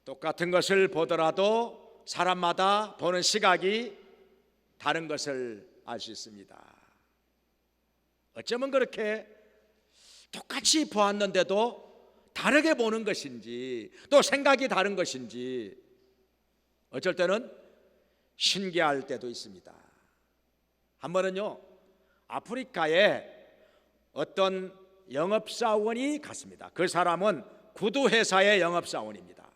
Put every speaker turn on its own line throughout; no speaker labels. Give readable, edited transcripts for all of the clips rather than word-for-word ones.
똑같은 것을 보더라도 사람마다 보는 시각이 다른 것을 알 수 있습니다. 어쩌면 그렇게 똑같이 보았는데도 다르게 보는 것인지, 또 생각이 다른 것인지 어쩔 때는 신기할 때도 있습니다. 한 번은요, 아프리카에 어떤 영업사원이 갔습니다. 그 사람은 구두회사의 영업사원입니다.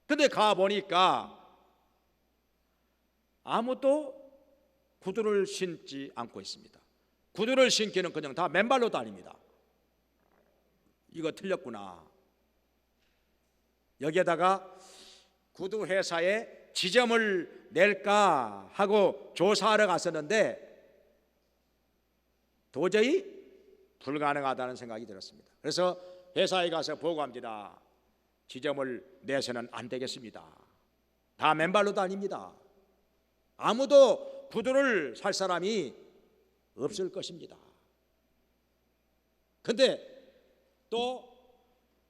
근데 가보니까 아무도 구두를 신지 않고 있습니다. 구두를 신기는 그냥 다 맨발로 다닙니다. 이거 틀렸구나. 여기에다가 구두회사에 지점을 낼까 하고 조사하러 갔었는데 도저히 불가능하다는 생각이 들었습니다. 그래서 회사에 가서 보고합니다. 지점을 내서는 안 되겠습니다. 다 맨발로 다닙니다. 아무도 구두를 살 사람이 없을 것입니다. 근데 또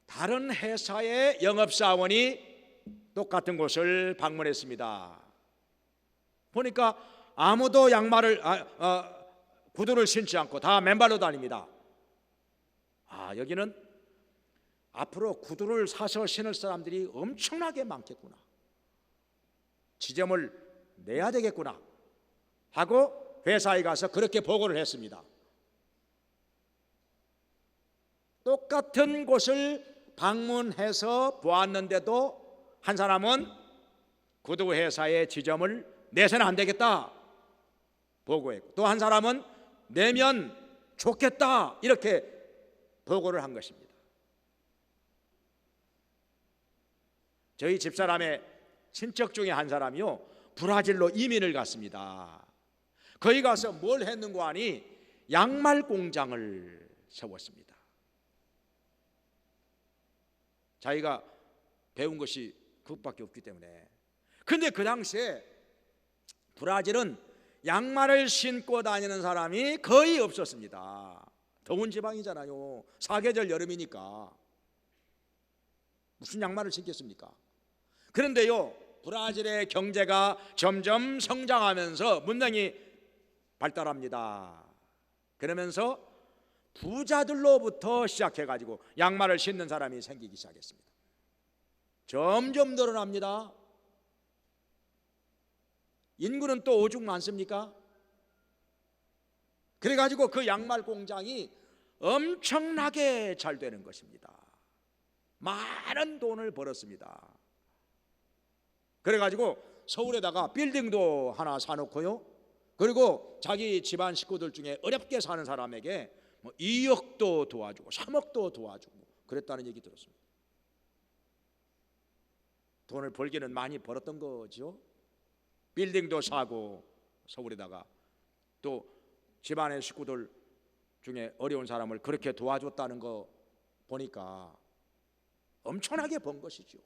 다른 회사의 영업사원이 똑같은 곳을 방문했습니다. 보니까 아무도 구두를 신지 않고 다 맨발로 다닙니다. 여기는 앞으로 구두를 사서 신을 사람들이 엄청나게 많겠구나, 지점을 내야 되겠구나 하고 회사에 가서 그렇게 보고를 했습니다. 똑같은 곳을 방문해서 보았는데도 한 사람은 구두회사의 지점을 내서는 안 되겠다 보고했고, 또 한 사람은 내면 좋겠다 이렇게 보고를 한 것입니다. 저희 집사람의 친척 중에 한 사람이요, 브라질로 이민을 갔습니다. 거기 가서 뭘 했는고 하니 양말 공장을 세웠습니다. 자기가 배운 것이 그것밖에 없기 때문에. 근데 그 당시에 브라질은 양말을 신고 다니는 사람이 거의 없었습니다. 더운 지방이잖아요. 사계절 여름이니까 무슨 양말을 신겠습니까? 그런데요, 브라질의 경제가 점점 성장하면서 문명이 발달합니다. 그러면서 부자들로부터 시작해가지고 양말을 신는 사람이 생기기 시작했습니다. 점점 늘어납니다. 인구는 또 오죽 많습니까? 그래가지고 그 양말 공장이 엄청나게 잘 되는 것입니다. 많은 돈을 벌었습니다. 그래가지고 서울에다가 빌딩도 하나 사놓고요, 그리고 자기 집안 식구들 중에 어렵게 사는 사람에게 2억도 도와주고 3억도 도와주고 그랬다는 얘기 들었습니다. 돈을 벌기는 많이 벌었던 거죠. 빌딩도 사고 서울에다가 또 집안의 식구들 중에 어려운 사람을 그렇게 도와줬다는 거 보니까 엄청나게 번 것이죠.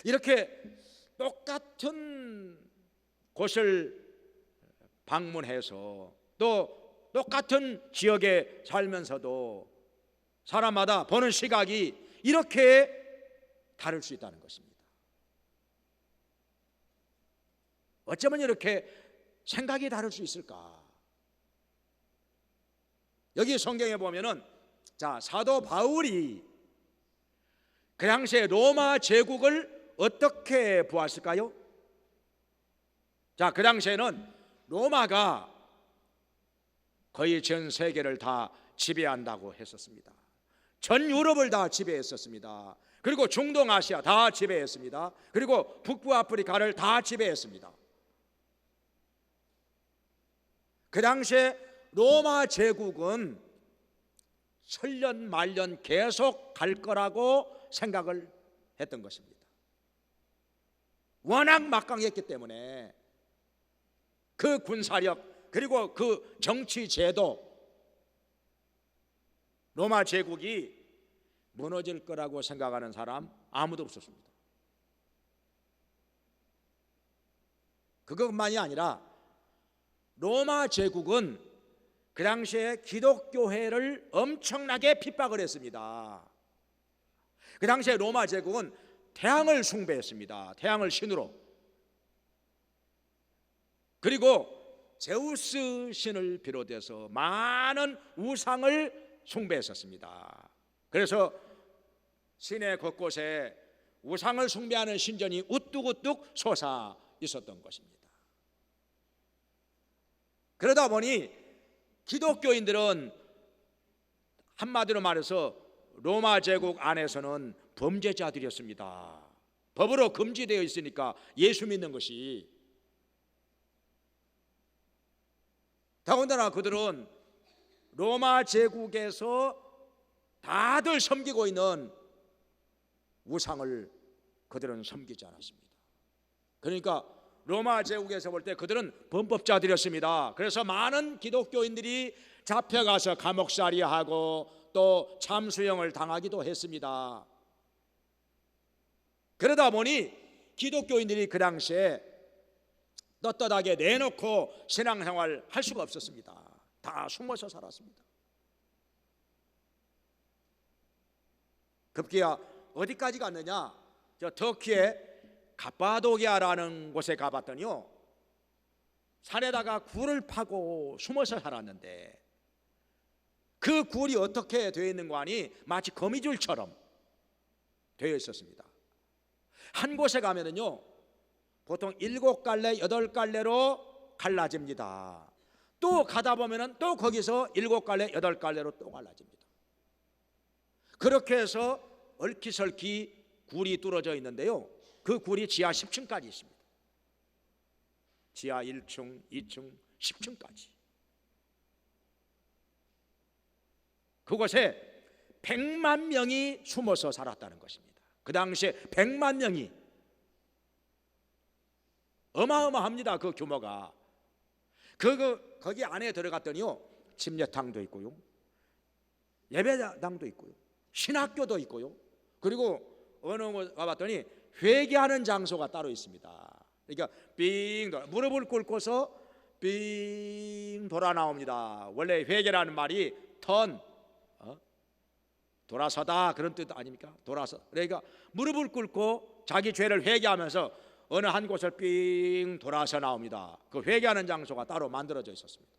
이렇게 똑같은 곳을 방문해서 또 똑같은 지역에 살면서도 사람마다 보는 시각이 이렇게 다를 수 있다는 것입니다. 어쩌면 이렇게 생각이 다를 수 있을까? 여기 성경에 보면은 사도 바울이 그 당시에 로마 제국을 어떻게 보았을까요? 그 당시에는 로마가 거의 전 세계를 다 지배한다고 했었습니다. 전 유럽을 다 지배했었습니다. 그리고 중동아시아 다 지배했습니다. 그리고 북부 아프리카를 다 지배했습니다. 그 당시에 로마 제국은 천년 만년 계속 갈 거라고 생각을 했던 것입니다. 워낙 막강했기 때문에 그 군사력 그리고 그 정치 제도, 로마 제국이 무너질 거라고 생각하는 사람 아무도 없었습니다. 그것만이 아니라 로마 제국은 그 당시에 기독교회를 엄청나게 핍박을 했습니다. 그 당시에 로마 제국은 태양을 숭배했습니다. 태양을 신으로. 그리고 제우스 신을 비롯해서 많은 우상을 숭배했었습니다. 그래서 시내 곳곳에 우상을 숭배하는 신전이 우뚝우뚝 솟아 있었던 것입니다. 그러다 보니 기독교인들은 한마디로 말해서 로마 제국 안에서는 범죄자들이었습니다. 법으로 금지되어 있으니까 예수 믿는 것이. 더군다나 그들은 로마 제국에서 다들 섬기고 있는 우상을 그들은 섬기지 않았습니다. 그러니까 로마 제국에서 볼 때 그들은 범법자들이었습니다. 그래서 많은 기독교인들이 잡혀가서 감옥살이하고 또 참수형을 당하기도 했습니다. 그러다 보니 기독교인들이 그 당시에 떳떳하게 내놓고 신앙생활 할 수가 없었습니다. 다 숨어서 살았습니다. 급기야 어디까지 갔느냐? 저 터키의 갑바도기아라는 곳에 가봤더니요, 산에다가 굴을 파고 숨어서 살았는데 그 굴이 어떻게 되어 있는 거 아니? 마치 거미줄처럼 되어 있었습니다. 한 곳에 가면은요 보통 7갈래 8갈래로 갈라집니다. 또 가다 보면은 또 거기서 7갈래 8갈래로 또 갈라집니다. 그렇게 해서 얼키설키 굴이 뚫어져 있는데요, 그 굴이 지하 10층까지 있습니다. 지하 1층, 2층, 10층까지. 그곳에 100만 명이 숨어서 살았다는 것입니다. 그 당시에 100만 명이, 어마어마합니다. 그 규모가. 거기 안에 들어갔더니요, 침례탕도 있고요, 예배당도 있고요, 신학교도 있고요, 그리고 어느 곳 가봤더니 회개하는 장소가 따로 있습니다. 그러니까 빙 돌아, 무릎을 꿇고서 빙 돌아 나옵니다. 원래 회개라는 말이 돌아서다 그런 뜻 아닙니까? 돌아서. 그러니까 무릎을 꿇고 자기 죄를 회개하면서 어느 한 곳을 삥 돌아서 나옵니다. 그 회개하는 장소가 따로 만들어져 있었습니다.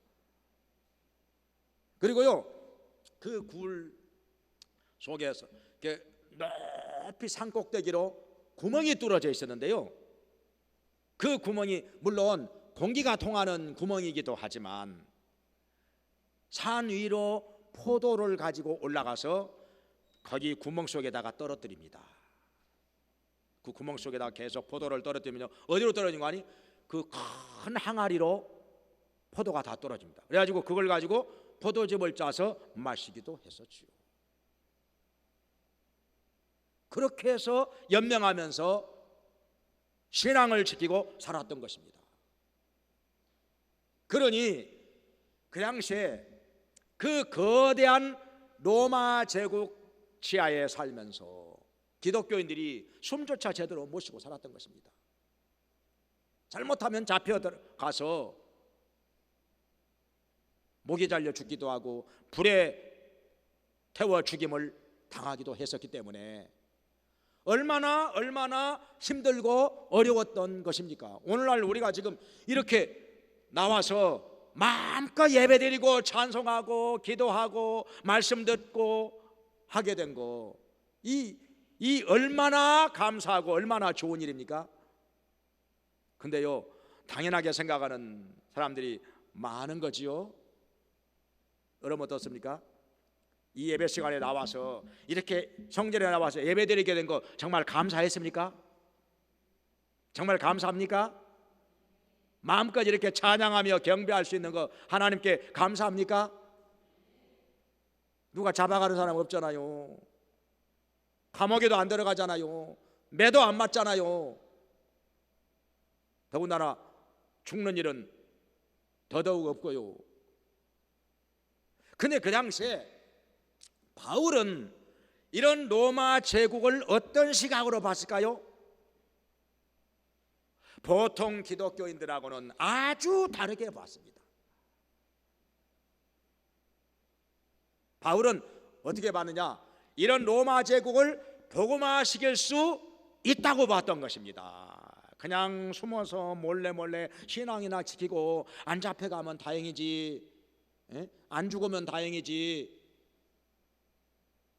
그리고요, 그 굴 속에서 이렇게 높이 산꼭대기로 구멍이 뚫어져 있었는데요, 그 구멍이 물론 공기가 통하는 구멍이기도 하지만 산 위로 포도를 가지고 올라가서 거기 구멍 속에다가 떨어뜨립니다. 그 구멍 속에다가 계속 포도를 떨어뜨리면 어디로 떨어진 거 아니? 그 큰 항아리로 포도가 다 떨어집니다. 그래가지고 그걸 가지고 포도즙을 짜서 마시기도 했었지요. 그렇게 해서 연명하면서 신앙을 지키고 살았던 것입니다. 그러니 그 당시에 그 거대한 로마 제국 지하에 살면서 기독교인들이 숨조차 제대로 못 쉬고 살았던 것입니다. 잘못하면 잡혀가서 목이 잘려 죽기도 하고 불에 태워 죽임을 당하기도 했었기 때문에 얼마나 힘들고 어려웠던 것입니까? 오늘날 우리가 지금 이렇게 나와서 마음껏 예배드리고 찬송하고 기도하고 말씀 듣고 하게 된 거, 이 얼마나 감사하고 얼마나 좋은 일입니까? 근데요, 당연하게 생각하는 사람들이 많은 거지요. 여러분 어떻습니까? 이 예배 시간에 나와서 이렇게 성전에 나와서 예배드리게 된 거 정말 감사했습니까? 정말 감사합니까? 마음껏 이렇게 찬양하며 경배할 수 있는 거 하나님께 감사합니까? 누가 잡아가는 사람 없잖아요. 감옥에도 안 들어가잖아요. 매도 안 맞잖아요. 더군다나 죽는 일은 더더욱 없고요. 근데 그 당시에 바울은 이런 로마 제국을 어떤 시각으로 봤을까요? 보통 기독교인들하고는 아주 다르게 봤습니다. 바울은 어떻게 봤느냐? 이런 로마 제국을 복음화시킬 수 있다고 봤던 것입니다. 그냥 숨어서 몰래 신앙이나 지키고 안 잡혀가면 다행이지, 안 죽으면 다행이지,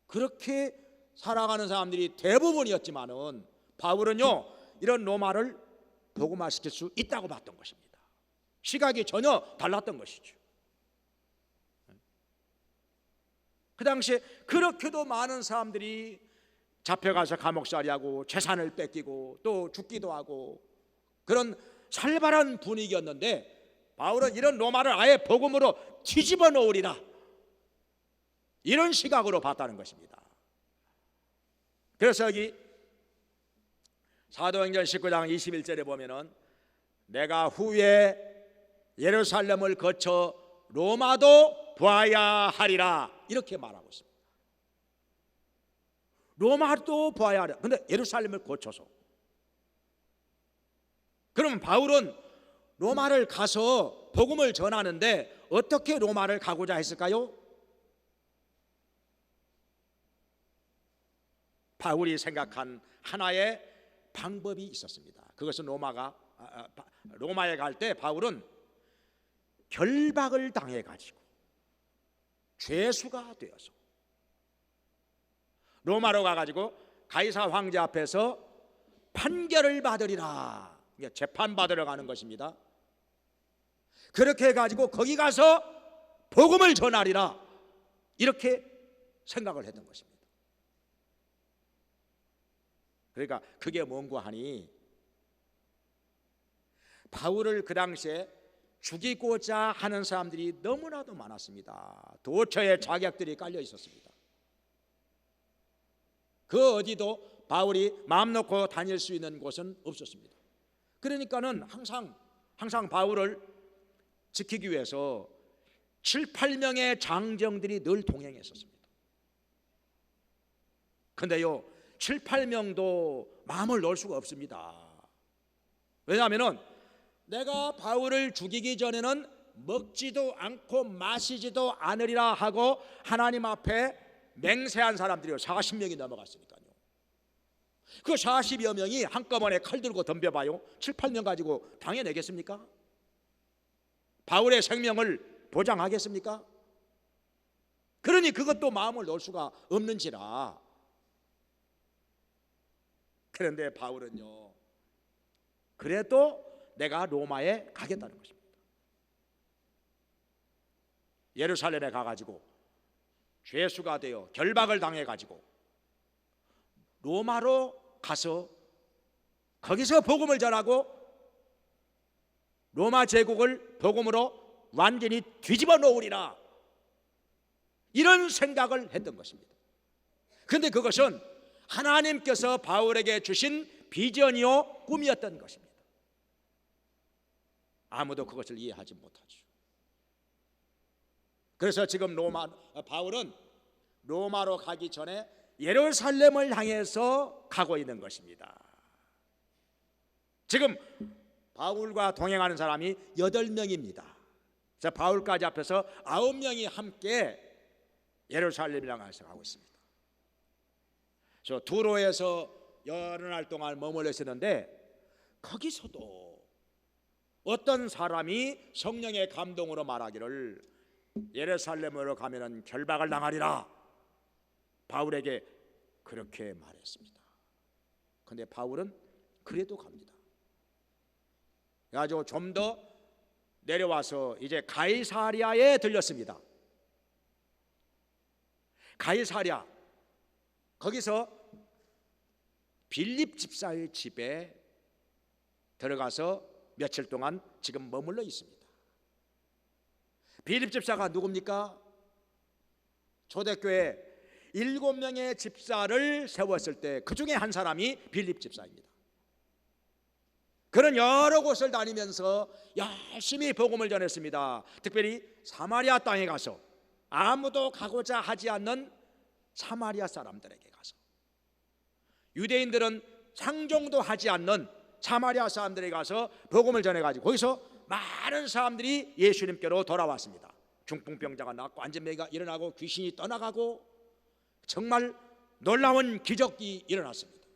그렇게 살아가는 사람들이 대부분이었지만은 바울은요, 이런 로마를 복음화시킬 수 있다고 봤던 것입니다. 시각이 전혀 달랐던 것이죠. 그 당시에 그렇게도 많은 사람들이 잡혀가서 감옥살이하고 재산을 뺏기고 또 죽기도 하고 그런 살벌한 분위기였는데, 바울은 이런 로마를 아예 복음으로 뒤집어 놓으리라, 이런 시각으로 봤다는 것입니다. 그래서 여기 사도행전 19장 21절에 보면은 내가 후에 예루살렘을 거쳐 로마도 보아야 하리라, 이렇게 말하고 있습니다. 로마도 보아야 하리라. 근데 예루살렘을 거쳐서, 그러면 바울은 로마를 가서 복음을 전하는데 어떻게 로마를 가고자 했을까요? 바울이 생각한 하나의 방법이 있었습니다. 그것은 로마에 갈 때 바울은 결박을 당해가지고 죄수가 되어서 로마로 가가지고 가이사 황제 앞에서 판결을 받으리라, 재판받으러 가는 것입니다. 그렇게 해가지고 거기 가서 복음을 전하리라, 이렇게 생각을 했던 것입니다. 그러니까 그게 뭔고 하니, 바울을 그 당시에 죽이고자 하는 사람들이 너무나도 많았습니다. 도처에 자격들이 깔려 있었습니다. 그 어디도 바울이 마음 놓고 다닐 수 있는 곳은 없었습니다. 그러니까는 항상 바울을 지키기 위해서 7, 8명의 장정들이 늘 동행했었습니다. 근데요, 7, 8명도 마음을 놓을 수가 없습니다. 왜냐하면 내가 바울을 죽이기 전에는 먹지도 않고 마시지도 않으리라 하고 하나님 앞에 맹세한 사람들이요, 40명이 넘어갔으니까요. 그 40여 명이 한꺼번에 칼 들고 덤벼봐요. 7, 8명 가지고 당해내겠습니까? 바울의 생명을 보장하겠습니까? 그러니 그것도 마음을 놓을 수가 없는지라. 그런데 바울은요, 그래도 내가 로마에 가겠다는 것입니다. 예루살렘에 가가지고 죄수가 되어 결박을 당해가지고 로마로 가서 거기서 복음을 전하고 로마 제국을 복음으로 완전히 뒤집어 놓으리라, 이런 생각을 했던 것입니다. 그런데 그것은 하나님께서 바울에게 주신 비전이요 꿈이었던 것입니다. 아무도 그것을 이해하지 못하죠. 그래서 지금 바울은 로마로 가기 전에 예루살렘을 향해서 가고 있는 것입니다. 지금 바울과 동행하는 사람이 8명입니다. 그래서 바울까지 앞에서 9명이 함께 예루살렘을 향해서 가고 있습니다. 저 두로에서 여러 날 동안 머물러 있었는데, 거기서도 어떤 사람이 성령의 감동으로 말하기를 예루살렘으로 가면은 결박을 당하리라, 바울에게 그렇게 말했습니다. 그런데 바울은 그래도 갑니다. 그래가지고 좀 더 내려와서 이제 가이사랴에 들렸습니다. 가이사랴, 거기서 빌립 집사의 집에 들어가서 며칠 동안 지금 머물러 있습니다. 빌립 집사가 누굽니까? 초대교회 7명의 집사를 세웠을 때 그 중에 한 사람이 빌립 집사입니다. 그는 여러 곳을 다니면서 열심히 복음을 전했습니다. 특별히 사마리아 땅에 가서 아무도 가고자 하지 않는 사마리아 사람들에게 가서, 유대인들은 상종도 하지 않는 사마리아 사람들에게 가서 복음을 전해가지고 거기서 많은 사람들이 예수님께로 돌아왔습니다. 중풍병자가 낫고 안전병이가 일어나고 귀신이 떠나가고 정말 놀라운 기적이 일어났습니다.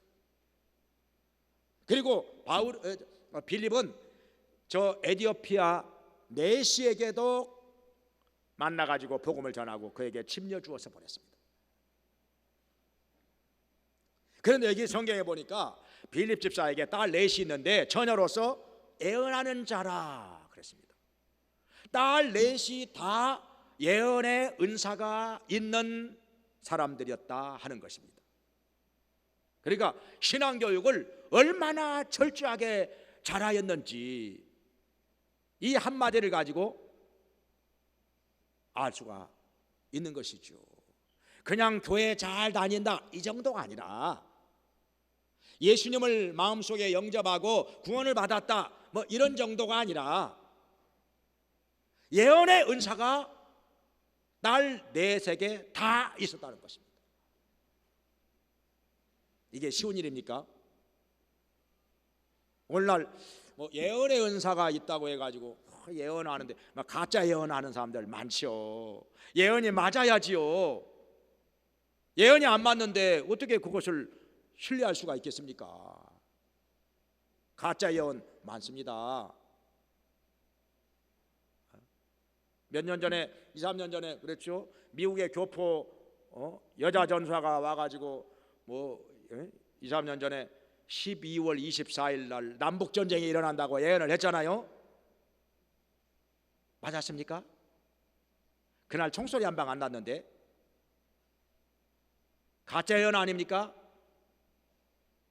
그리고 빌립은 저 에디오피아 내시에게도 만나가지고 복음을 전하고 그에게 침려 주어서 보냈습니다. 그런데 여기 성경에 보니까 빌립 집사에게 딸 넷이 있는데 처녀로서 예언하는 자라 그랬습니다. 딸 넷이 다 예언의 은사가 있는 사람들이었다 하는 것입니다. 그러니까 신앙교육을 얼마나 철저하게 잘하였는지 이 한마디를 가지고 알 수가 있는 것이죠. 그냥 교회 잘 다닌다 이 정도가 아니라 예수님을 마음속에 영접하고 구원을 받았다 뭐 이런 정도가 아니라 예언의 은사가 딸 넷에게 다 있었다는 것입니다. 이게 쉬운 일입니까? 오늘날 뭐 예언의 은사가 있다고 해가지고 예언하는데 막 가짜 예언하는 사람들 많죠. 예언이 맞아야지요. 예언이 안 맞는데 어떻게 그것을 신뢰할 수가 있겠습니까? 가짜 예언 많습니다. 몇 년 전에 2, 3년 전에 그랬죠. 미국의 교포 여자 전사가 와가지고 뭐 2, 3년 전에 12월 24일 날 남북전쟁이 일어난다고 예언을 했잖아요. 맞았습니까? 그날 총소리 한 방 안 났는데 가짜 예언 아닙니까?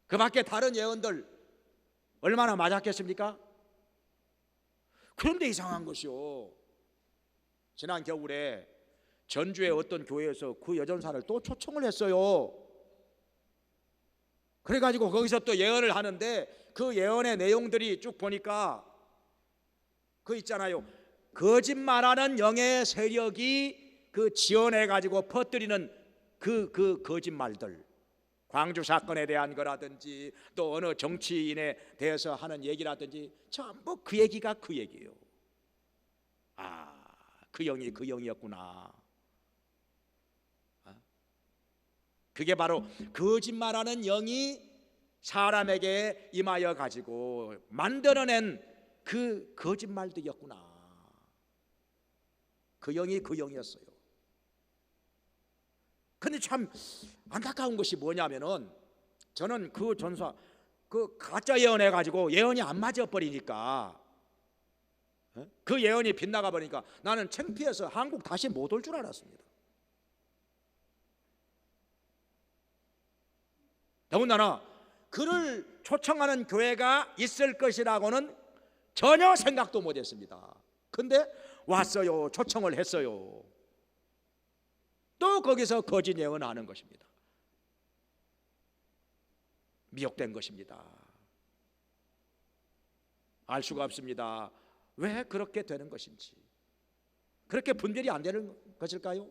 그 밖에 다른 예언들 얼마나 맞았겠습니까? 그런데 이상한 것이요, 지난 겨울에 전주의 어떤 교회에서 그 여전사를 또 초청을 했어요. 그래가지고 거기서 또 예언을 하는데 그 예언의 내용들이 쭉 보니까 그 있잖아요, 거짓말하는 영의 세력이 그 지원해가지고 퍼뜨리는 그 거짓말들, 광주 사건에 대한 거라든지 또 어느 정치인에 대해서 하는 얘기라든지 전부 그 얘기가 그 얘기예요. 그 영이 그 영이었구나. 그게 바로 거짓말하는 영이 사람에게 임하여 가지고 만들어낸 그 거짓말들이었구나. 그 영이 그 영이었어요. 근데 참 안타까운 것이 뭐냐면은 저는 그 전사 그 가짜 예언해 가지고 예언이 안 맞아 버리니까 그 예언이 빗나가 버리니까 나는 창피해서 한국 다시 못 올 줄 알았습니다. 더군다나 그를 초청하는 교회가 있을 것이라고는 전혀 생각도 못했습니다. 근데 왔어요. 초청을 했어요. 또 거기서 거짓 예언하는 것입니다. 미혹된 것입니다. 알 수가 없습니다. 왜 그렇게 되는 것인지. 그렇게 분별이 안 되는 것일까요?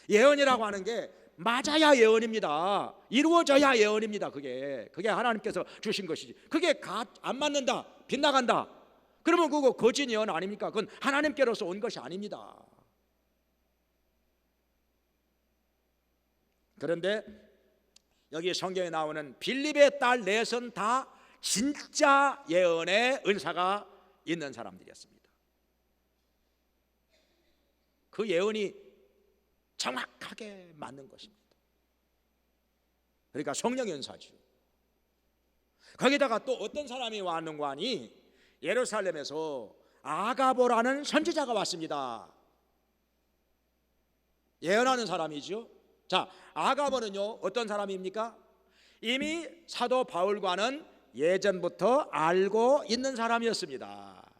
예언이라고 하는 게 맞아야 예언입니다. 이루어져야 예언입니다. 그게 하나님께서 주신 것이지. 그게 안 맞는다, 빗나간다, 그러면 그거 거짓 예언 아닙니까? 그건 하나님께로서 온 것이 아닙니다. 그런데 여기 성경에 나오는 빌립의 딸 넷은 다 진짜 예언의 은사가 있는 사람들이었습니다. 그 예언이 정확하게 맞는 것입니다. 그러니까 성령의 은사죠. 거기다가 또 어떤 사람이 왔는고 하니 예루살렘에서 아가보라는 선지자가 왔습니다. 예언하는 사람이죠. 자, 아가보는요 어떤 사람입니까? 이미 사도 바울과는 예전부터 알고 있는 사람이었습니다.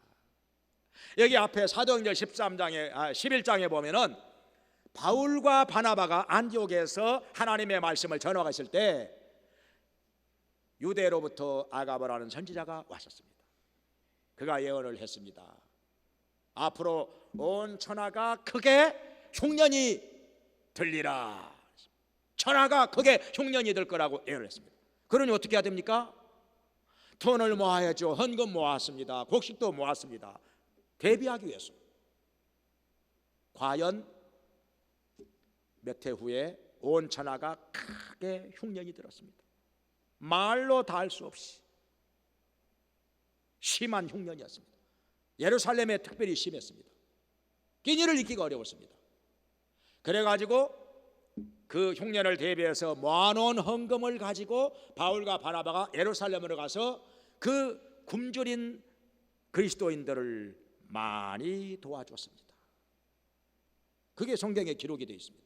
여기 앞에 사도행전 11장에 보면은 바울과 바나바가 안디옥에서 하나님의 말씀을 전하고 있을 때 유대로부터 아가보라는 선지자가 왔었습니다. 그가 예언을 했습니다. 앞으로 온 천하가 크게 흉년이 들리라. 천하가 크게 흉년이 들 거라고 예언을 했습니다. 그러니 어떻게 해야 됩니까? 돈을 모아야죠. 헌금 모았습니다. 곡식도 모았습니다. 대비하기 위해서. 과연 몇 해 후에 온 천하가 크게 흉년이 들었습니다. 말로 다 할 수 없이 심한 흉년이었습니다. 예루살렘에 특별히 심했습니다. 끼니를 잊기가 어려웠습니다. 그래가지고 그 흉년을 대비해서 모아놓은 헌금을 가지고 바울과 바나바가 예루살렘으로 가서 그 굶주린 그리스도인들을 많이 도와줬습니다. 그게 성경에 기록이 되어 있습니다.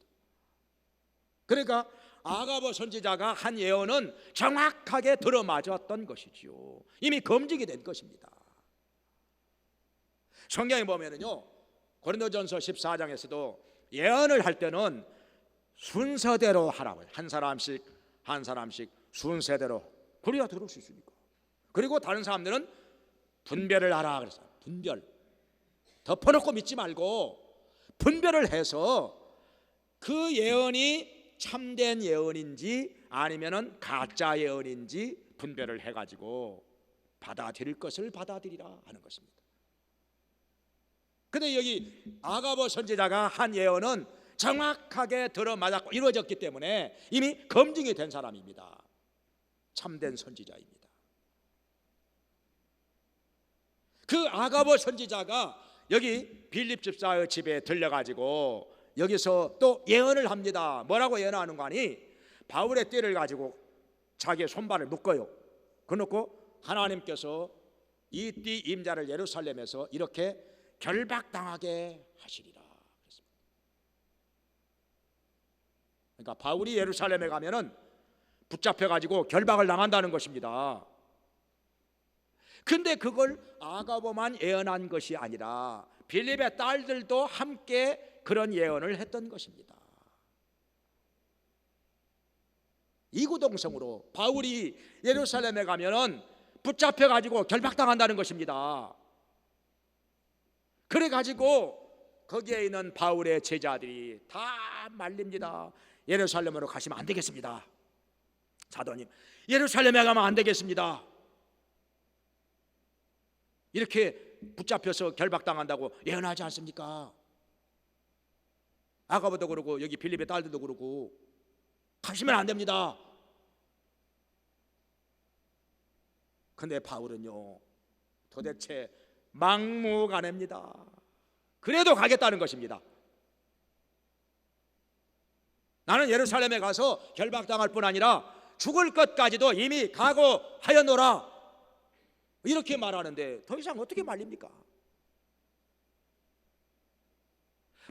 그러니까 아가보 선지자가 한 예언은 정확하게 들어맞았던 것이지요. 이미 검증이 된 것입니다. 성경에 보면은요, 고린도전서 14장에서도 예언을 할 때는 순서대로 하라고요. 한 사람씩 순서대로. 그래야 들을 수 있으니까. 그리고 다른 사람들은 분별을 하라 그랬어요. 분별. 덮어놓고 믿지 말고 분별을 해서 그 예언이 참된 예언인지 아니면은 가짜 예언인지 분별을 해가지고 받아들일 것을 받아들이라 하는 것입니다. 근데 여기 아가보 선지자가 한 예언은 정확하게 들어맞았고 이루어졌기 때문에 이미 검증이 된 사람입니다. 참된 선지자입니다. 그 아가보 선지자가 여기 빌립 집사의 집에 들려가지고 여기서 또 예언을 합니다. 뭐라고 예언하는 거 아니? 바울의 띠를 가지고 자기의 손발을 묶어요. 그놓고 하나님께서 이 띠 임자를 예루살렘에서 이렇게 결박당하게 하시리라 그랬습니다. 그러니까 바울이 예루살렘에 가면은 붙잡혀가지고 결박을 당한다는 것입니다. 근데 그걸 아가보만 예언한 것이 아니라 빌립의 딸들도 함께 그런 예언을 했던 것입니다. 이구동성으로 바울이 예루살렘에 가면은 붙잡혀가지고 결박당한다는 것입니다. 그래가지고 거기에 있는 바울의 제자들이 다 말립니다. 예루살렘으로 가시면 안 되겠습니다. 사도님, 예루살렘에 가면 안 되겠습니다. 이렇게 붙잡혀서 결박당한다고 예언하지 않습니까? 아가보도 그러고 여기 빌립의 딸들도 그러고 가시면 안 됩니다. 근데 바울은요 도대체 막무가내입니다. 그래도 가겠다는 것입니다. 나는 예루살렘에 가서 결박당할 뿐 아니라 죽을 것까지도 이미 각오하였노라 이렇게 말하는데 더 이상 어떻게 말립니까?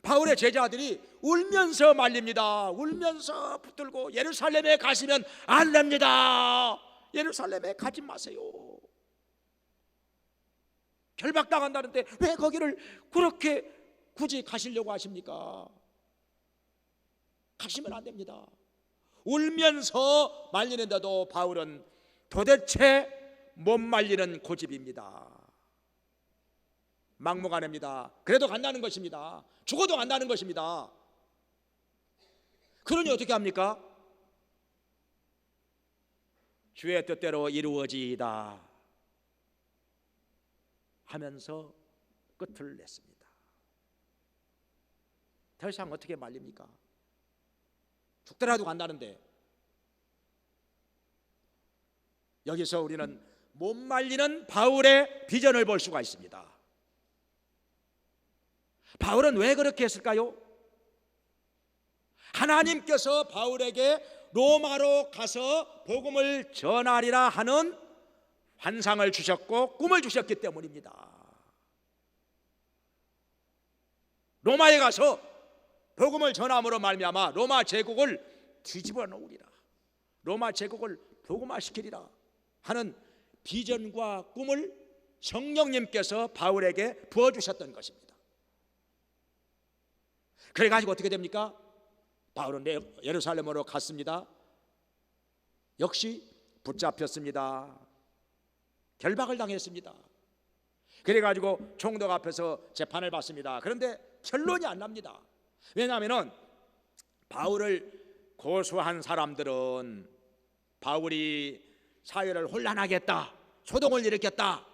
바울의 제자들이 울면서 말립니다. 울면서 붙들고 예루살렘에 가시면 안 됩니다. 예루살렘에 가지 마세요. 결박당한다는데 왜 거기를 그렇게 굳이 가시려고 하십니까? 가시면 안 됩니다. 울면서 말리는데도 바울은 도대체 못 말리는 고집입니다. 막무가내입니다. 그래도 간다는 것입니다. 죽어도 간다는 것입니다. 그러니 어떻게 합니까? 주의 뜻대로 이루어지이다 하면서 끝을 냈습니다. 더 이상 어떻게 말립니까? 죽더라도 간다는데. 여기서 우리는 못 말리는 바울의 비전을 볼 수가 있습니다. 바울은 왜 그렇게 했을까요? 하나님께서 바울에게 로마로 가서 복음을 전하리라 하는 환상을 주셨고 꿈을 주셨기 때문입니다. 로마에 가서 복음을 전함으로 말미암아 로마 제국을 뒤집어 놓으리라, 로마 제국을 복음화시키리라 하는 비전과 꿈을 성령님께서 바울에게 부어주셨던 것입니다. 그래가지고 어떻게 됩니까? 바울은 예루살렘으로 갔습니다. 역시 붙잡혔습니다. 결박을 당했습니다. 그래가지고 총독 앞에서 재판을 받습니다. 그런데 결론이 안 납니다. 왜냐하면 바울을 고소한 사람들은 바울이 사회를 혼란하게 했다, 소동을 일으켰다,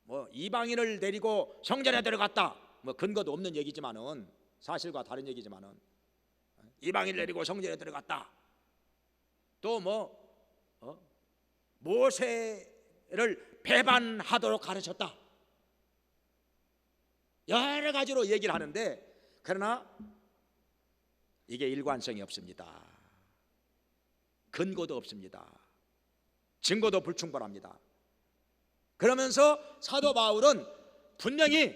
뭐 이방인을 데리고 성전에 들어갔다, 뭐 근거도 없는 얘기지만은, 사실과 다른 얘기지만은 이방인 내리고 성전에 들어갔다. 또 모세를 배반하도록 가르쳤다. 여러 가지로 얘기를 하는데, 그러나 이게 일관성이 없습니다. 근거도 없습니다. 증거도 불충분합니다. 그러면서 사도 바울은 분명히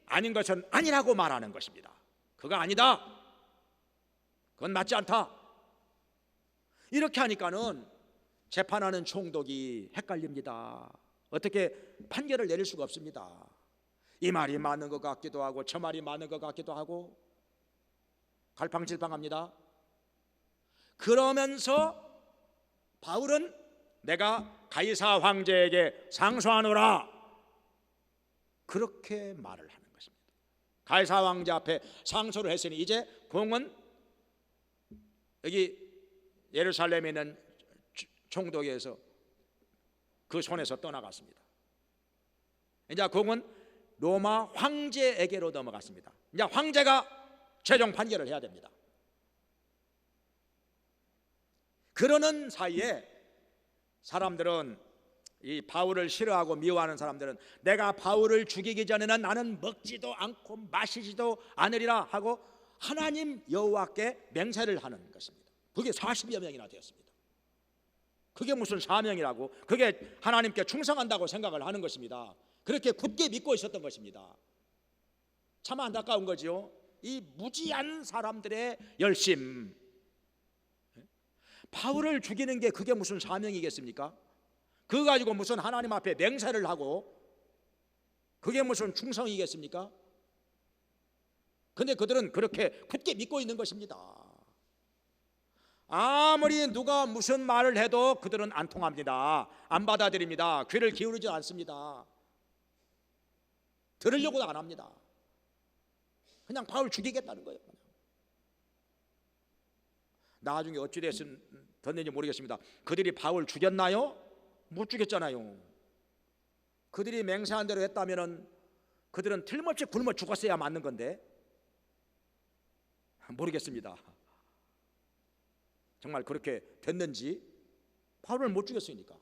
아닌 것은 아니라고 말하는 것입니다. 그거 아니다, 그건 맞지 않다. 이렇게 하니까는 재판하는 총독이 헷갈립니다. 어떻게 판결을 내릴 수가 없습니다. 이 말이 맞는 것 같기도 하고 저 말이 맞는 것 같기도 하고 갈팡질팡합니다. 그러면서 바울은 내가 가이사 황제에게 상소하노라, 그렇게 말을 하는 것입니다. 가이사 황제 앞에 상소를 했으니 이제 공은 여기 예루살렘에 있는 총독에서 그 손에서 떠나갔습니다. 이제 공은 로마 황제에게로 넘어갔습니다. 이제 황제가 최종 판결을 해야 됩니다. 그러는 사이에 사람들은, 이 바울을 싫어하고 미워하는 사람들은 내가 바울을 죽이기 전에는 나는 먹지도 않고 마시지도 않으리라 하고 하나님 여호와께 맹세를 하는 것입니다. 그게 40여 명이나 되었습니다. 그게 무슨 사명이라고, 그게 하나님께 충성한다고 생각을 하는 것입니다. 그렇게 굳게 믿고 있었던 것입니다. 참 안타까운 거지요. 이 무지한 사람들의 열심, 바울을 죽이는 게 그게 무슨 사명이겠습니까? 그거 가지고 무슨 하나님 앞에 맹세를 하고 그게 무슨 충성이겠습니까? 근데 그들은 그렇게 굳게 믿고 있는 것입니다. 아무리 누가 무슨 말을 해도 그들은 안 통합니다. 안 받아들입니다. 귀를 기울이지 않습니다. 들으려고도 안 합니다. 그냥 바울 죽이겠다는 거예요. 나중에 어찌 됐는지 모르겠습니다. 그들이 바울 죽였나요? 못 죽였잖아요. 그들이 맹세한 대로 했다면 그들은 틀림없이 굶어 죽었어야 맞는 건데 모르겠습니다. 정말 그렇게 됐는지. 바울을 못 죽였으니까.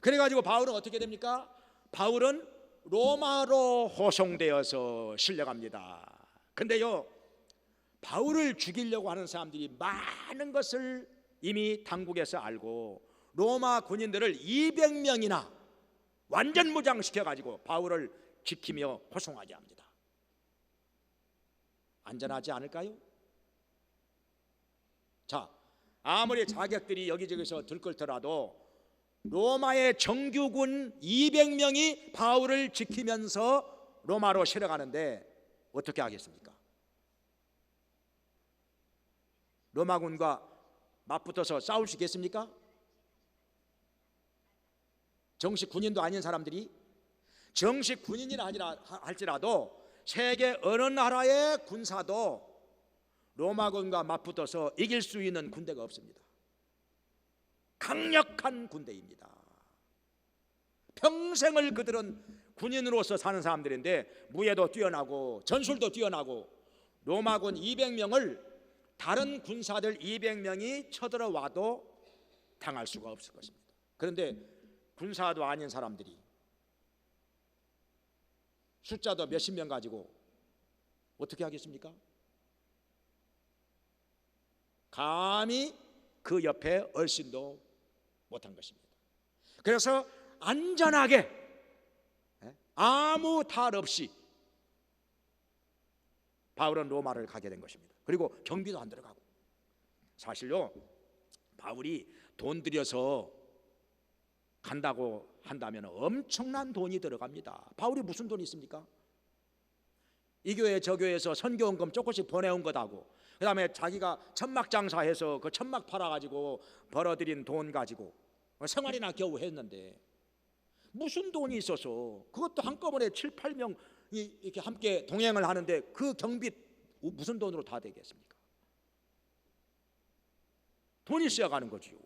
그래가지고 바울은 어떻게 됩니까? 바울은 로마로 호송되어서 실려갑니다. 근데요, 바울을 죽이려고 하는 사람들이 많은 것을 이미 당국에서 알고 로마 군인들을 200명이나 완전 무장시켜가지고 바울을 지키며 호송하게 합니다. 안전하지 않을까요? 자, 아무리 자객들이 여기저기서 들끓더라도 로마의 정규군 200명이 바울을 지키면서 로마로 실어가는데 어떻게 하겠습니까? 로마군과 맞붙어서 싸울 수 있겠습니까? 정식 군인도 아닌 사람들이, 정식 군인이라 할지라도 세계 어느 나라의 군사도 로마군과 맞붙어서 이길 수 있는 군대가 없습니다. 강력한 군대입니다. 평생을 그들은 군인으로서 사는 사람들인데 무예도 뛰어나고 전술도 뛰어나고 로마군 200명을 다른 군사들 200명이 쳐들어와도 당할 수가 없을 것입니다. 그런데 군사도 아닌 사람들이 숫자도 몇십 명 가지고 어떻게 하겠습니까? 감히 그 옆에 얼씬도 못한 것입니다. 그래서 안전하게 아무 탈 없이 바울은 로마를 가게 된 것입니다. 그리고 경비도 안 들어가고. 사실요, 바울이 돈 들여서 간다고 한다면 엄청난 돈이 들어갑니다. 바울이 무슨 돈이 있습니까? 이 교회 저 교회에서 선교원금 조금씩 보내온 것하고 그 다음에 자기가 천막 장사해서 그 천막 팔아가지고 벌어들인 돈 가지고 생활이나 겨우 했는데 무슨 돈이 있어서 그것도 한꺼번에 7, 8명이 이렇게 함께 동행을 하는데 그 경비 무슨 돈으로 다 되겠습니까? 돈이 있어야 가는 거지요.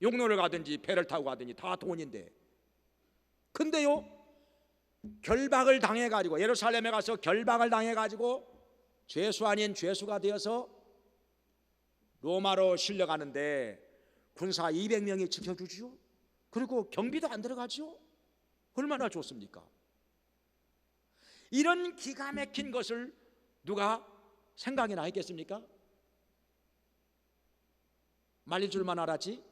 용로를 가든지 배를 타고 가든지 다 돈인데. 근데요, 결박을 당해가지고, 예루살렘에 가서 결박을 당해가지고 죄수 아닌 죄수가 되어서 로마로 실려가는데 군사 200명이 지켜주죠. 그리고 경비도 안 들어가죠. 얼마나 좋습니까? 이런 기가 막힌 것을 누가 생각이나 했겠습니까? 말릴 줄만 알았지.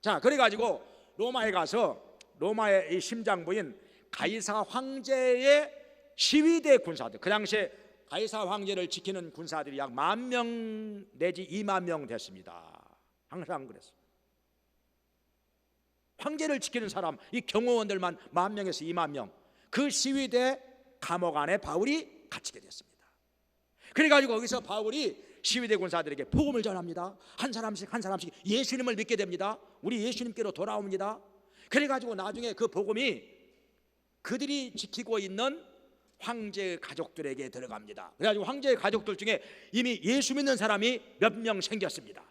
자, 그래가지고 로마에 가서 로마의 이 심장부인 가이사 황제의 시위대 군사들, 그 당시에 가이사 황제를 지키는 군사들이 약 10,000명 내지 20,000명 됐습니다. 항상 그랬어요. 황제를 지키는 사람, 이 경호원들만 10,000명에서 20,000명. 그 시위대 감옥 안에 바울이 갇히게 됐습니다. 그래가지고 거기서 바울이 시위대 군사들에게 복음을 전합니다. 한 사람씩 예수님을 믿게 됩니다. 우리 예수님께로 돌아옵니다. 그래가지고 나중에 그 복음이 그들이 지키고 있는 황제의 가족들에게 들어갑니다. 그래가지고 황제의 가족들 중에 이미 예수 믿는 사람이 몇 명 생겼습니다.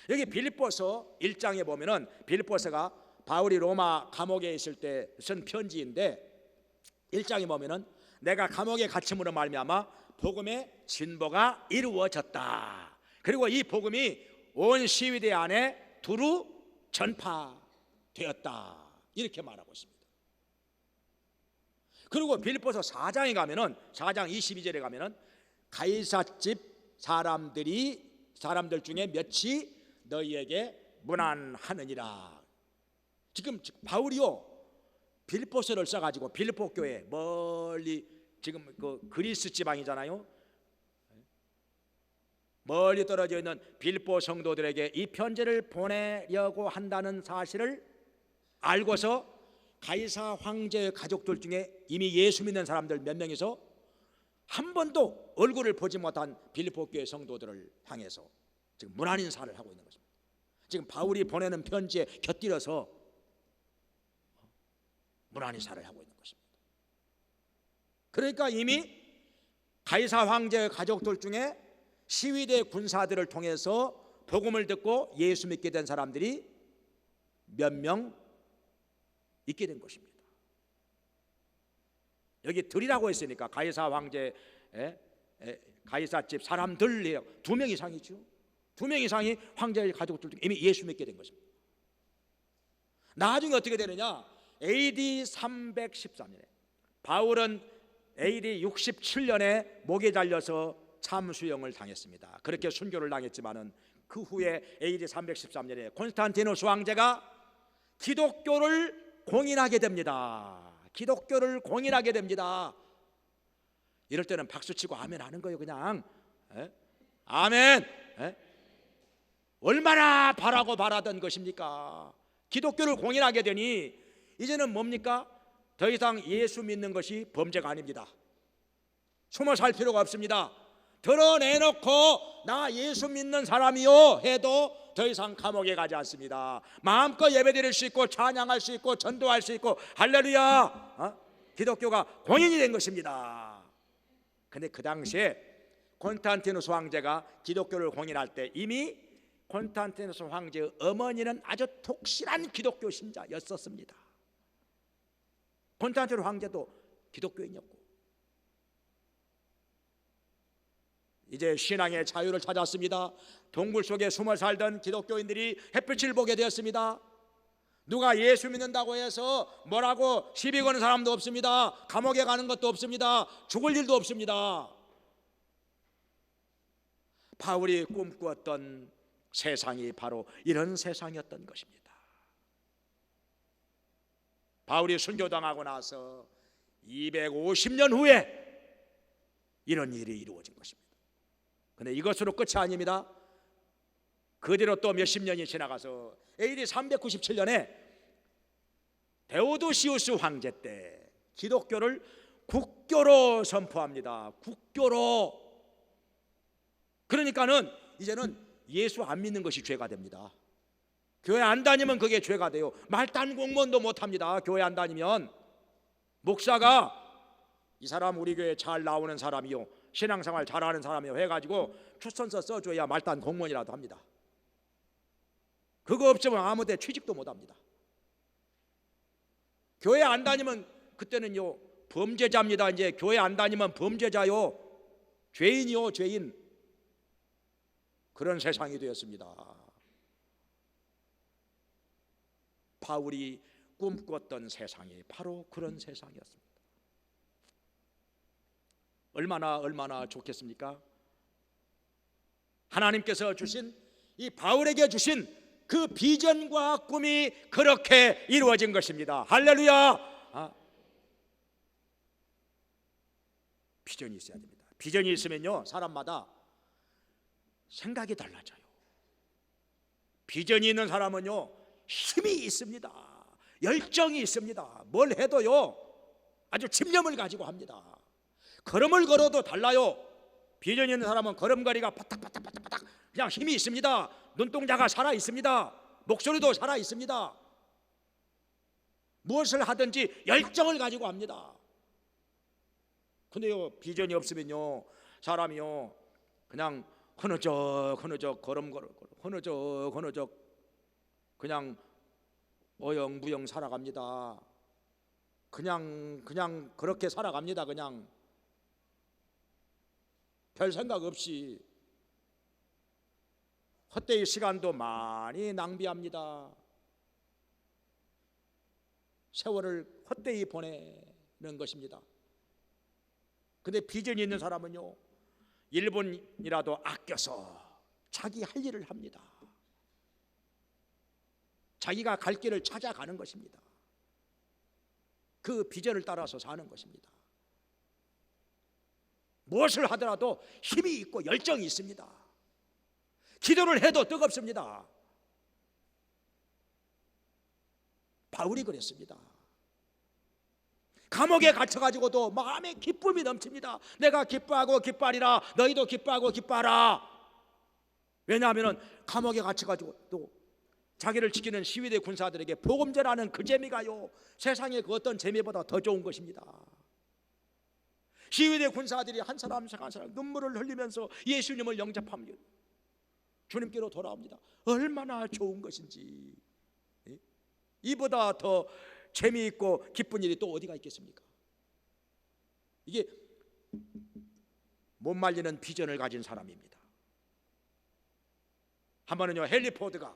여기 빌립보서 1장에 보면은 빌립보서가 바울이 로마 감옥에 있을 때 쓴 편지인데 1장에 보면은 내가 감옥에 갇힘으로 말미암아 복음의 진보가 이루어졌다. 그리고 이 복음이 온 시위대 안에 두루 전파되었다. 이렇게 말하고 있습니다. 그리고 빌립보서 4장에 가면은 4장 22절에 가면은 가이사집 사람들 중에 몇이 너희에게 문안하느니라. 지금 바울이요 빌립보서를 써가지고 빌립보 교회 멀리 지금 그 그리스 지방이잖아요. 멀리 떨어져 있는 빌립보 성도들에게 이 편지를 보내려고 한다는 사실을 알고서 가이사 황제의 가족들 중에 이미 예수 믿는 사람들 몇 명이서 한 번도 얼굴을 보지 못한 빌립보 교회 성도들을 향해서 지금 문안 인사를 하고 있는 것입니다. 지금 바울이 보내는 편지에 곁들여서 문안 인사를 하고 있는 것입니다. 그러니까 이미 가이사 황제의 가족들 중에 시위대 군사들을 통해서 복음을 듣고 예수 믿게 된 사람들이 몇 명 있게 된 것입니다. 여기 들이라고 했으니까 가이사 황제 가이사 집 사람들 2명 이상이죠. 2명 이상이 황제의 가족들 중에 이미 예수 믿게 된 것입니다. 나중에 어떻게 되느냐? AD 313년에 바울은 AD 67년에 목에 달려서 참수형을 당했습니다. 그렇게 순교를 당했지만은 그 후에 AD 313년에 콘스탄티누스 황제가 기독교를 공인하게 됩니다. 기독교를 공인하게 됩니다. 이럴 때는 박수치고 아멘 하는 거예요. 그냥 아멘. 얼마나 바라고 바라던 것입니까? 기독교를 공인하게 되니 이제는 뭡니까? 더 이상 예수 믿는 것이 범죄가 아닙니다. 숨어 살 필요가 없습니다. 드러내놓고 나 예수 믿는 사람이요 해도 더 이상 감옥에 가지 않습니다. 마음껏 예배드릴 수 있고 찬양할 수 있고 전도할 수 있고 할렐루야. 기독교가 공인이 된 것입니다. 근데 그 당시에 콘스탄티누스 황제가 기독교를 공인할 때 이미 콘스탄티누스 황제의 어머니는 아주 독실한 기독교 신자였었습니다. 콘스탄티누스 황제도 기독교인이었고 이제 신앙의 자유를 찾았습니다. 동굴 속에 숨어 살던 기독교인들이 햇빛을 보게 되었습니다. 누가 예수 믿는다고 해서 뭐라고 시비 거는 사람도 없습니다. 감옥에 가는 것도 없습니다. 죽을 일도 없습니다. 바울이 꿈꾸었던 세상이 바로 이런 세상이었던 것입니다. 바울이 순교당하고 나서 250년 후에 이런 일이 이루어진 것입니다. 그런데 이것으로 끝이 아닙니다. 그대로 또 몇십 년이 지나가서 AD 397년에 데오도시우스 황제 때 기독교를 국교로 선포합니다. 국교로. 그러니까는 이제는 예수 안 믿는 것이 죄가 됩니다. 교회 안 다니면 그게 죄가 돼요. 말단 공무원도 못합니다. 교회 안 다니면. 목사가 이 사람 우리 교회 잘 나오는 사람이요, 신앙생활 잘하는 사람이요 해가지고 추천서 써줘야 말단 공무원이라도 합니다. 그거 없으면 아무 데 취직도 못합니다. 교회 안 다니면 그때는요 범죄자입니다. 이제 교회 안 다니면 범죄자요, 죄인이요, 죄인. 그런 세상이 되었습니다. 바울이 꿈꿨던 세상이 바로 그런 세상이었습니다. 얼마나 좋겠습니까? 하나님께서 주신, 이 바울에게 주신 그 비전과 꿈이 그렇게 이루어진 것입니다. 할렐루야. 비전이 있어야 됩니다. 비전이 있으면요 사람마다 생각이 달라져요. 비전이 있는 사람은요 힘이 있습니다. 열정이 있습니다. 뭘 해도요 아주 집념을 가지고 합니다. 걸음을 걸어도 달라요. 비전이 있는 사람은 걸음걸이가 바닥바닥바닥바닥 그냥 힘이 있습니다. 눈동자가 살아 있습니다. 목소리도 살아 있습니다. 무엇을 하든지 열정을 가지고 합니다. 근데요 비전이 없으면요 사람이요 그냥 흐느적 걸음걸어 흐느적 그냥 어영부영 살아갑니다. 그냥 그렇게 살아갑니다. 그냥 별 생각 없이 헛되이 시간도 많이 낭비합니다. 세월을 헛되이 보내는 것입니다. 근데 비전이 있는 사람은요 1분이라도 아껴서 자기 할 일을 합니다. 자기가 갈 길을 찾아가는 것입니다. 그 비전을 따라서 사는 것입니다. 무엇을 하더라도 힘이 있고 열정이 있습니다. 기도를 해도 뜨겁습니다. 바울이 그랬습니다. 감옥에 갇혀가지고도 마음에 기쁨이 넘칩니다. 내가 기뻐하고 기뻐하리라. 너희도 기뻐하고 기뻐하라. 왜냐하면 감옥에 갇혀가지고 또 자기를 지키는 시위대 군사들에게 복음 전하는 그 재미가요 세상의 그 어떤 재미보다 더 좋은 것입니다. 시위대 군사들이 한 사람씩 한 사람 눈물을 흘리면서 예수님을 영접합니다. 주님께로 돌아옵니다. 얼마나 좋은 것인지. 이보다 더 재미있고 기쁜 일이 또 어디가 있겠습니까? 이게 못 말리는 비전을 가진 사람입니다. 한 번은요 헨리 포드가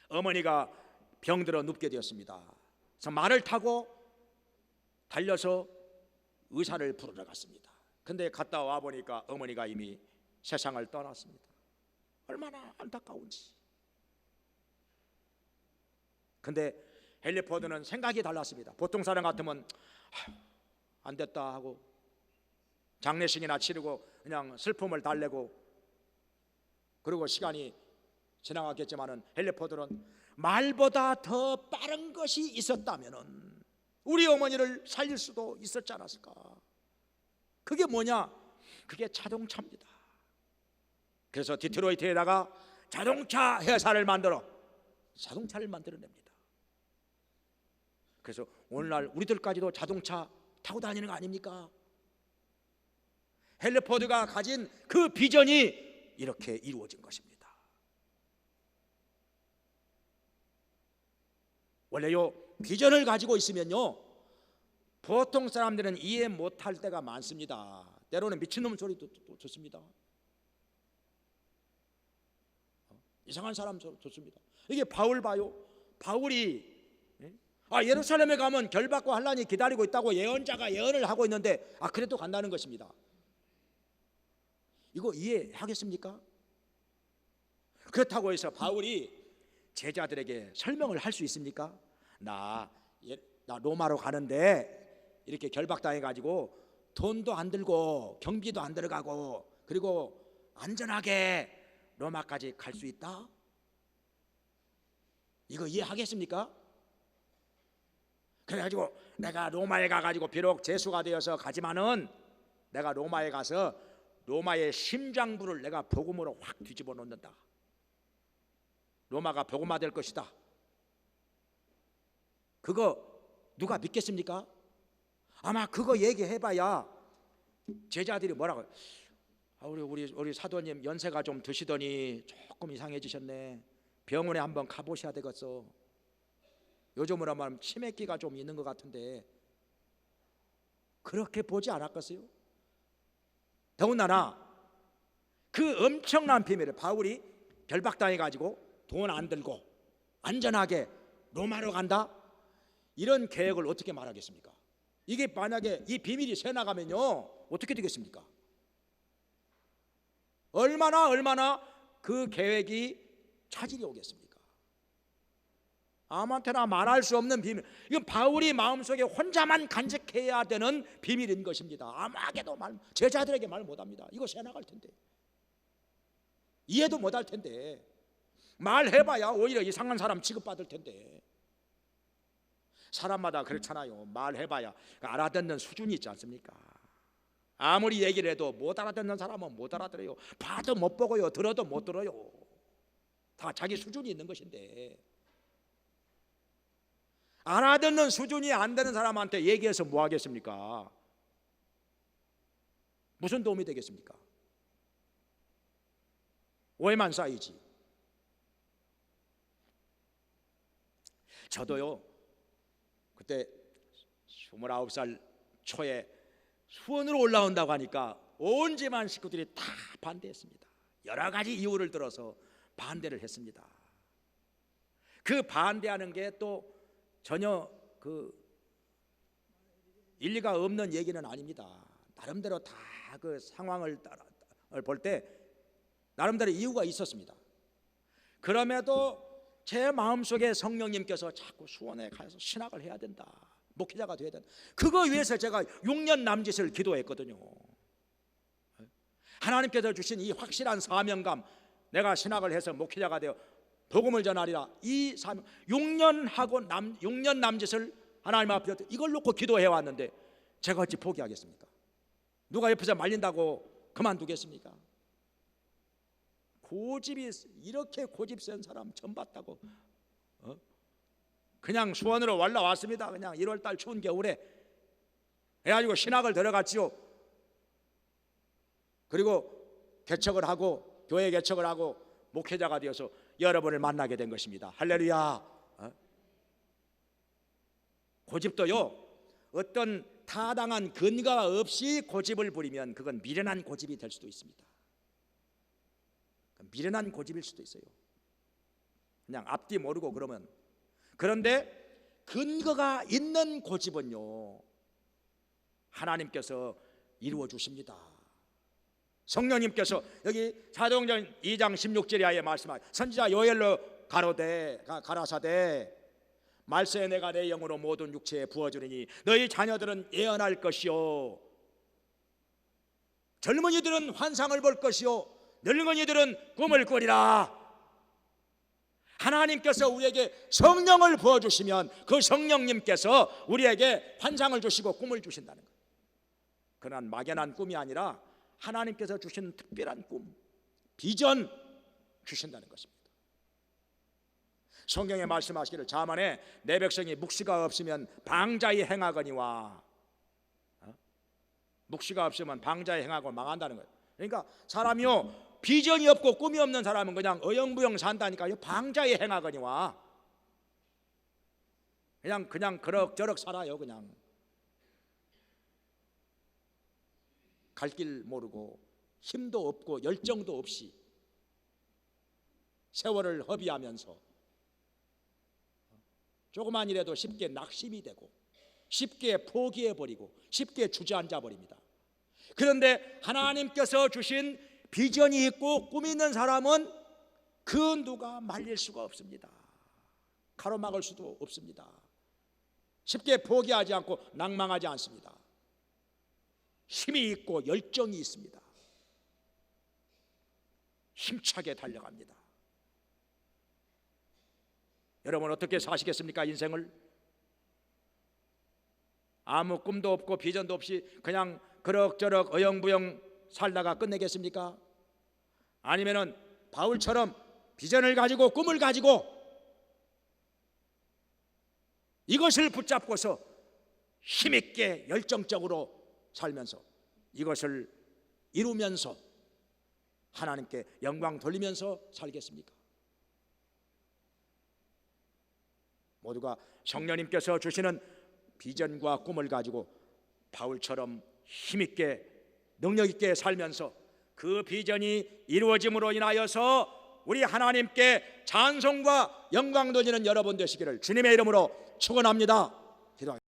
어머니가 병들어 눕게 되었습니다. 그래서 말을 타고 달려서 의사를 부르러 갔습니다. 근데 갔다 와 보니까 어머니가 이미 세상을 떠났습니다. 얼마나 안타까운지. 근데 헨리 포드는 생각이 달랐습니다. 보통 사람 같으면 안 됐다 하고 장례식이나 치르고 그냥 슬픔을 달래고 그리고 시간이 지나갔겠지만은 헨리 포드는 말보다 더 빠른 것이 있었다면은 우리 어머니를 살릴 수도 있었지 않았을까? 그게 뭐냐? 그게 자동차입니다. 그래서 디트로이트에다가 자동차 회사를 자동차를 만들어냅니다. 그래서 오늘날 우리들까지도 자동차 타고 다니는 거 아닙니까? 헨리 포드가 가진 그 비전이 이렇게 이루어진 것입니다. 원래요 비전을 가지고 있으면요 보통 사람들은 이해 못할 때가 많습니다. 때로는 미친놈 소리도 듣습니다. 이상한 사람 좋습니다. 이게 바울 봐요. 바울이 예루살렘에 가면 결박과 환란이 기다리고 있다고 예언자가 예언을 하고 있는데 그래도 간다는 것입니다. 이거 이해하겠습니까? 그렇다고 해서 바울이 제자들에게 설명을 할 수 있습니까? 나 로마로 가는데 이렇게 결박당해가지고 돈도 안 들고 경비도 안 들어가고 그리고 안전하게 로마까지 갈 수 있다? 이거 이해하겠습니까? 그래가지고 내가 로마에 가가지고 비록 죄수가 되어서 가지만은 내가 로마에 가서 로마의 심장부를 내가 복음으로 확 뒤집어 놓는다. 로마가 복음화 될 것이다. 그거 누가 믿겠습니까? 아마 그거 얘기해봐야 제자들이 뭐라고 우리 사도님 연세가 좀 드시더니 조금 이상해지셨네. 병원에 한번 가보셔야 되겠어. 요즘으로 말하면 치매기가 좀 있는 것 같은데 그렇게 보지 않았겠어요? 더군다나 그 엄청난 비밀을 바울이 결박당해 가지고 돈 안 들고 안전하게 로마로 간다? 이런 계획을 어떻게 말하겠습니까? 이게 만약에 이 비밀이 새나가면요 어떻게 되겠습니까? 얼마나 그 계획이 차질이 오겠습니까? 아무한테나 말할 수 없는 비밀. 이건 바울이 마음속에 혼자만 간직해야 되는 비밀인 것입니다. 아무에게도 제자들에게 말 못합니다. 이거 새나갈 텐데, 이해도 못할 텐데, 말해봐야 오히려 이상한 사람 취급받을 텐데. 사람마다 그렇잖아요. 말해봐야 알아듣는 수준이 있지 않습니까? 아무리 얘기를 해도 못 알아듣는 사람은 못 알아들어요. 봐도 못 보고요, 들어도 못 들어요. 다 자기 수준이 있는 것인데, 알아듣는 수준이 안 되는 사람한테 얘기해서 뭐 하겠습니까? 무슨 도움이 되겠습니까? 오해만 쌓이지. 저도요 그때 29살 초에 수원으로 올라온다고 하니까 온 집안 식구들이 다 반대했습니다. 여러 가지 이유를 들어서 반대를 했습니다. 그 반대하는 게 또 전혀 그 일리가 없는 얘기는 아닙니다. 나름대로 다 그 상황을 볼 때 나름대로 이유가 있었습니다. 그럼에도 제 마음속에 성령님께서 자꾸 수원에 가서 신학을 해야 된다, 목회자가 돼야 된다, 그거 위해서 제가 6년 남짓을 기도했거든요. 하나님께서 주신 이 확실한 사명감, 내가 신학을 해서 목회자가 되어 복음을 전하리라, 이 사명 6년 남짓을 하나님 앞에 이걸 놓고 기도해 왔는데 제가 어찌 포기하겠습니까? 누가 옆에서 말린다고 그만두겠습니까? 고집이, 이렇게 고집 센 사람 처음 봤다고. 그냥 수원으로 올라왔습니다. 그냥 1월달 추운 겨울에 해가지고 신학을 들어갔지요. 그리고 개척을 하고 교회 개척을 하고 목회자가 되어서 여러분을 만나게 된 것입니다. 할렐루야. 고집도요 어떤 타당한 근거가 없이 고집을 부리면 그건 미련한 고집이 될 수도 있습니다. 미련한 고집일 수도 있어요. 그냥 앞뒤 모르고 그러면. 그런데 근거가 있는 고집은요 하나님께서 이루어 주십니다. 성령님께서 여기 사도행전 2장 16절에 말씀하신 선지자 요엘로 가라사대 말세에 내가 내 영으로 모든 육체에 부어주리니 너희 자녀들은 예언할 것이요 젊은이들은 환상을 볼 것이요 늙은이들은 꿈을 꾸리라. 하나님께서 우리에게 성령을 부어주시면 그 성령님께서 우리에게 환상을 주시고 꿈을 주신다는 거예요. 그러나 막연한 꿈이 아니라 하나님께서 주신 특별한 꿈, 비전 주신다는 것입니다. 성경에 말씀하시기를 자만에 내 백성이 묵시가 없으면 방자히 행하거니와, 묵시가 없으면 방자히 행하고 망한다는 거예요. 그러니까 사람이요 비전이 없고 꿈이 없는 사람은 그냥 어영부영 산다니까요. 방자히 행하거니와 그냥 그럭저럭 살아요. 그냥 갈 길 모르고 힘도 없고 열정도 없이 세월을 허비하면서 조그만 일에도 쉽게 낙심이 되고 쉽게 포기해버리고 쉽게 주저앉아 버립니다. 그런데 하나님께서 주신 비전이 있고 꿈이 있는 사람은 그 누가 말릴 수가 없습니다. 가로막을 수도 없습니다. 쉽게 포기하지 않고 낭망하지 않습니다. 힘이 있고 열정이 있습니다. 힘차게 달려갑니다. 여러분 어떻게 사시겠습니까? 인생을 아무 꿈도 없고 비전도 없이 그냥 그럭저럭 어영부영 살다가 끝내겠습니까? 아니면은 바울처럼 비전을 가지고 꿈을 가지고 이것을 붙잡고서 힘있게 열정적으로 살면서 이것을 이루면서 하나님께 영광 돌리면서 살겠습니까? 모두가 성령님께서 주시는 비전과 꿈을 가지고 바울처럼 힘있게 능력있게 살면서 그 비전이 이루어짐으로 인하여서 우리 하나님께 찬송과 영광 돌리는 여러분 되시기를 주님의 이름으로 축원합니다. 기도하겠습니다.